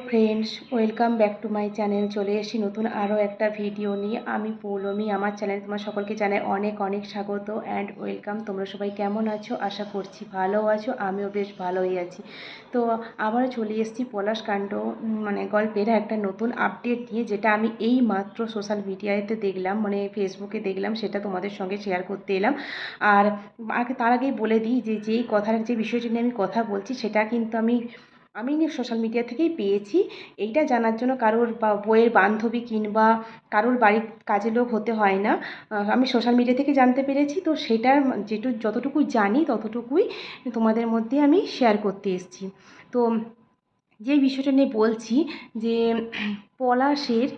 Friends, welcome back to my channel. চলে এসেছি নতুন আরও একটা ভিডিও নিয়ে। আমি পৌলমী, আমার চ্যানেলে তোমার সকলকে জানাই অনেক অনেক স্বাগত অ্যান্ড ওয়েলকাম। তোমরা সবাই কেমন আছো? আশা করছি ভালো আছো, আমিও বেশ ভালোই আছি। তো আবারও চলে এসেছি পলাশকাণ্ড গল্পের একটা নতুন আপডেট নিয়ে, যেটা আমি এই মাত্র সোশ্যাল মিডিয়াতে দেখলাম, ফেসবুকে দেখলাম, সেটা তোমাদের সঙ্গে শেয়ার করতে এলাম। আর তার আগেই বলে দিই যে যে বিষয়টি নিয়ে আমি কথা বলছি, সেটা কিন্তু আমি সোশ্যাল মিডিয়া থেকেই পেয়েছি। এইটা জানার জন্য কারোর বা বইয়ের বান্ধবী কিংবা কারোর বাড়ির কাজের লোক হতে হয় না। আমি সোশ্যাল মিডিয়া থেকে জানতে পেরেছি। তো সেটার যতটুকু জানি ততটুকুই তোমাদের মধ্যে আমি শেয়ার করতে এসেছি। তো যে বিষয়টা নিয়ে বলছি, যে পলাশের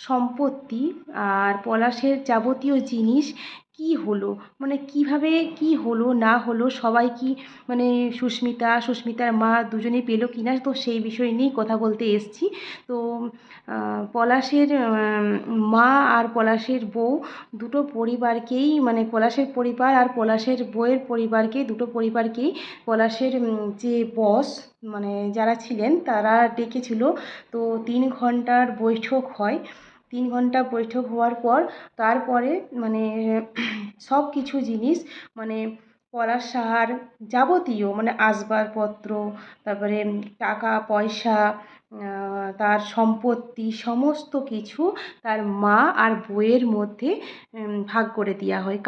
সম্পত্তি আর পলাশের যাবতীয় জিনিস কি হলো, কিভাবে কি হলো না হলো, সবাই কি সুস্মিতার মা দুজনেই পেলো কিনা, তো সেই বিষয় নিয়েই কথা বলতে এসছি। তো পলাশের মা আর পলাশের বউ দুটো পরিবারকেই, পলাশের পরিবার আর পলাশের বউয়ের পরিবারকে, দুটো পরিবারকেই পলাশের যে বস যারা ছিলেন তারা ডেকেছিল। তো 3 ঘন্টার বৈঠক হয়। 3 ঘন্টা বৈঠক হওয়ার পর তারপরে সব কিছু জিনিস, পলাশ সাহার যাবতীয় আসবাবপত্র, তারপরে টাকা পয়সা, তার সম্পত্তি, সমস্ত কিছু তার মা আর বউয়ের মধ্যে ভাগ করে দেওয়া হয়।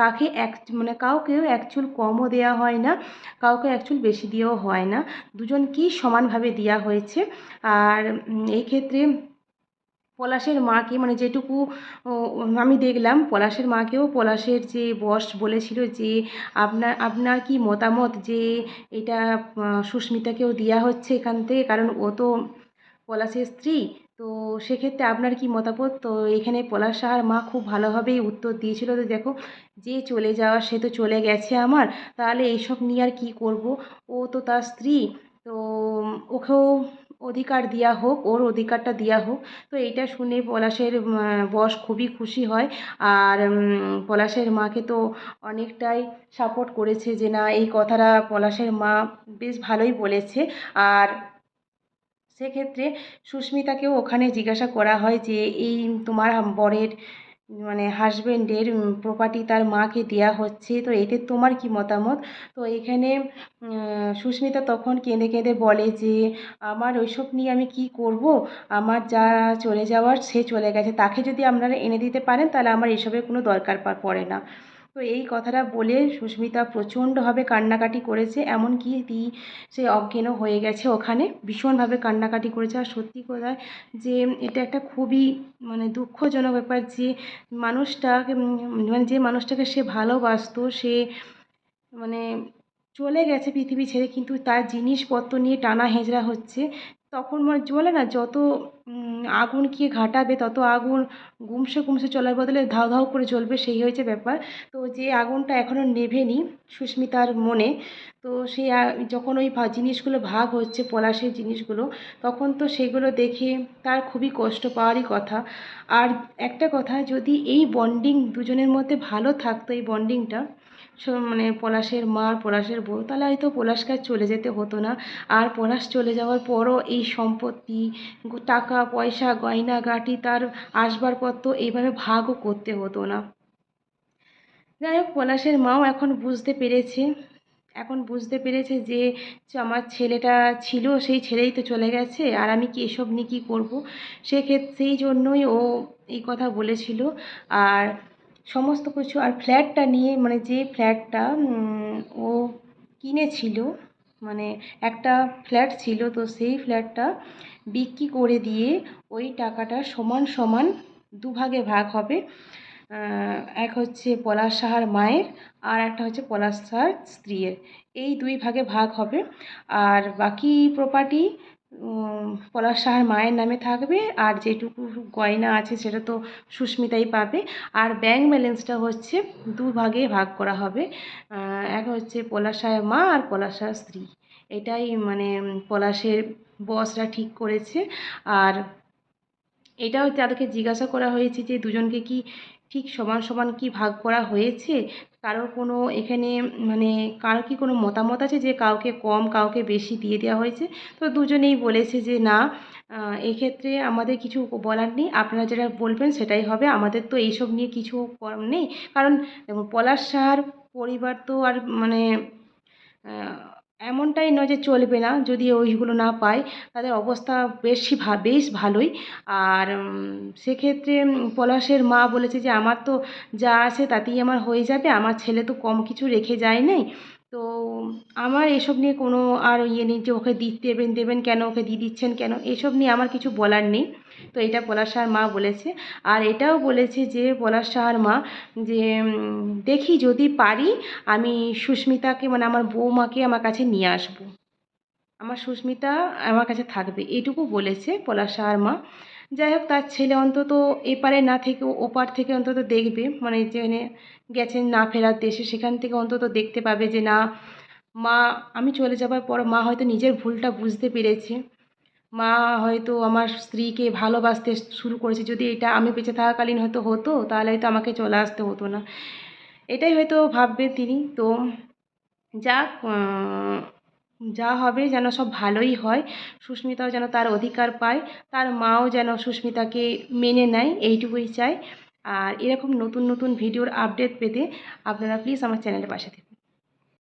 কাউকেও এক চুল কমও দেওয়া হয় না, কাউকে এক চুল বেশি দিয়েও হয় না, দুজনকেই সমানভাবে দেওয়া হয়েছে। আর এই ক্ষেত্রে পলাশের মাকে, যেটুকু আমি দেখলাম, পলাশের মাকেও পলাশের যে বস বলেছিল যে আপনার কি মতামত যে এটা সুস্মিতাকেও দেওয়া হচ্ছে এখান থেকে, কারণ ও তো পলাশের স্ত্রী। তো সেক্ষেত্রে আপনার কি মতামত? তো এখানে পলাশ সাহার মা খুব ভালোভাবেই উত্তর দিয়েছিল, তো দেখো, যে চলে যাওয়া সে তো চলে গেছে, আমার তাহলে এইসব নিয়ে আর কী করব, ও তো তার স্ত্রী, তো ওকেও অধিকার দেওয়া হোক, ওর অধিকারটা দেওয়া হোক। তো এইটা শুনে পলাশের বস খুবই খুশি হয়। আর পলাশের মাকে তো অনেকটাই সাপোর্ট করেছে, যে না, এই কথাটা পলাশের মা বেশ ভালোই বলেছে। আর সেক্ষেত্রে সুস্মিতাকেও ওখানে জিজ্ঞাসা করা হয় যে এই তোমার বরের হাজবেন্ডের প্রপার্টি তার মাকে দেয়া হচ্ছে, তো এতে তোমার কি মতামত? তো এখানে সুস্মিতা তখন কেঁদে কেঁদে বলে যে আমার ওইসব নিয়ে আমি কি করব, আমার যা চলে যাওয়ার সে চলে গেছে, তাকে যদি আপনারা এনে দিতে পারেন তাহলে আমার এসবের কোনো দরকার পড়ে না। তো এই কথাটা বলে সুস্মিতা প্রচণ্ডভাবে কান্নাকাটি করেছে, এমনকি সে অজ্ঞানও হয়ে গেছে ওখানে, ভীষণভাবে কান্নাকাটি করেছে। আর সত্যি কথা, যে এটা একটা খুবই দুঃখজনক ব্যাপার, যে মানুষটাকে যে মানুষটাকে সে ভালোবাসতো, সে মানে চলে গেছে পৃথিবী ছেড়ে, কিন্তু তার জিনিসপত্র নিয়ে টানা হেঁচড়া হচ্ছে। তখন বলে না, যত আগুনকে ঘাঁটাবে তত আগুন গুমসে গুমসে চলার বদলে ধাউ ধাউ করে জ্বলবে, সেই হয়েছে ব্যাপার। তো যে আগুনটা এখনও নেভেনি সুস্মিতার মনে, তো সেই যখন ওই জিনিসগুলো ভাগ হচ্ছে, পলাশের জিনিসগুলো, তখন তো সেগুলো দেখে তার খুবই কষ্ট পাওয়ারই কথা। আর একটা কথা, যদি এই বন্ডিং দুজনের মধ্যে ভালো থাকতো, এই বন্ডিংটা পলাশের মা আর পলাশের বউ, তাহলে হয়তো পলাশকে আর চলে যেতে হতো না। আর পলাশ চলে যাওয়ার পরও এই সম্পত্তি, টাকা পয়সা, গয়নাগাটি, তার আসবাবপত্র এইভাবে ভাগও করতে হতো না। যাই হোক, পলাশের মাও এখন বুঝতে পেরেছে যে আমার ছেলেটা ছিল, সেই ছেলেই তো চলে গেছে, আর আমি কি এসব নিয়ে কী করবো। সেই জন্যই ও এই কথা বলেছিল। আর সমস্ত কিছু, আর ফ্ল্যাটটা নিয়ে, যে ফ্ল্যাটটা ও কিনেছিল, একটা ফ্ল্যাট ছিল, তো সেই ফ্ল্যাটটা বিক্রি করে দিয়ে ওই টাকাটা সমান সমান দুভাগে ভাগ হবে। এক হচ্ছে পলাশ সাহার মায়ের, আর একটা হচ্ছে পলাশ সাহার স্ত্রীর, এই 2 ভাগে ভাগ হবে। আর বাকি প্রপার্টি পলাশ সাহার মায়ের নামে থাকবে, আর যেটুকু গয়না আছে সেটা তো সুস্মিতাই পাবে। আর ব্যাংক ব্যালেন্সটা হচ্ছে 2 ভাগে ভাগ করা হবে, এক হচ্ছে পলাশ সাহার মা আর পলাশ সাহার স্ত্রী। এটাই পলাশের বসরা ঠিক করেছে। আর এটাও তাদেরকে জিজ্ঞাসা করা হয়েছে যে দুজনকে কি ঠিক সমান সমান কি ভাগ করা হয়েছে? কারোর কোনো এখানে মানে কারো কি কোনো মতামত আছে যে কাউকে কম কাউকে বেশি দিয়ে দেওয়া হয়েছে? তো দুজনেই বলেছে যে না, এক্ষেত্রে আমাদের কিছু বলার নেই। আপনারা যেটা বলবেন সেটাই হবে। আমাদের তো এইসব নিয়ে কিছু করার নেই। কারণ দেখুন, পলাশ সাহার পরিবার তো আর মানে আ এমনটাই নয় যে চলবে না যদি ওইগুলো না পায়। তাদের অবস্থা বেশ ভালোই। আর সেক্ষেত্রে পলাশের মা বলেছে যে আমার তো যা আছে তাতেই আমার হয়ে যাবে। আমার ছেলে তো কম কিছু রেখে যায় নাই। তো আমার এসব নিয়ে কোনো আর ইয়ে নেই যে ওকে দেবেন কেন? ওকে দিয়ে দিচ্ছেন কেন? এসব নিয়ে আমার কিছু বলার নেই। তো এটা পলাশ সাহার মা বলেছে। আর এটাও বলেছে যে পলাশ সাহার মা যে দেখি যদি পারি আমি সুস্মিতাকে মানে আমার বৌমাকে আমার কাছে নিয়ে আসবো। আমার সুস্মিতা আমার কাছে থাকবে, এইটুকু বলেছে পলাশ সাহার মা। যাই হোক, তার ছেলে অন্তত এপারে না থেকে ওপার থেকে অন্তত দেখবে, মানে যেখানে গেছেন না ফেরার দেশে, সেখান থেকে অন্তত দেখতে পাবে যে না, মা আমি চলে যাবার পর মা হয়তো নিজের ভুলটা বুঝতে পেরেছে। মা হয়তো আমার স্ত্রীকে ভালোবাসতে শুরু করেছে। যদি এটা আমি বেঁচে থাকাকালীন হয়তো হতো, তাহলে হয়তো আমাকে চলে আসতে হতো না। এটাই হয়তো ভাববে তিনি। তো যাক, যা হবে যেন সব ভালোই হয়। সুস্মিতাও যেন তার অধিকার পায়। তার মাও যেন সুস্মিতাকে মেনে নেয়, এইটুকুই চাই। আর এরকম নতুন নতুন ভিডিওর আপডেট পেতে আপনারা প্লিজ আমার চ্যানেলের পাশে থাকুন।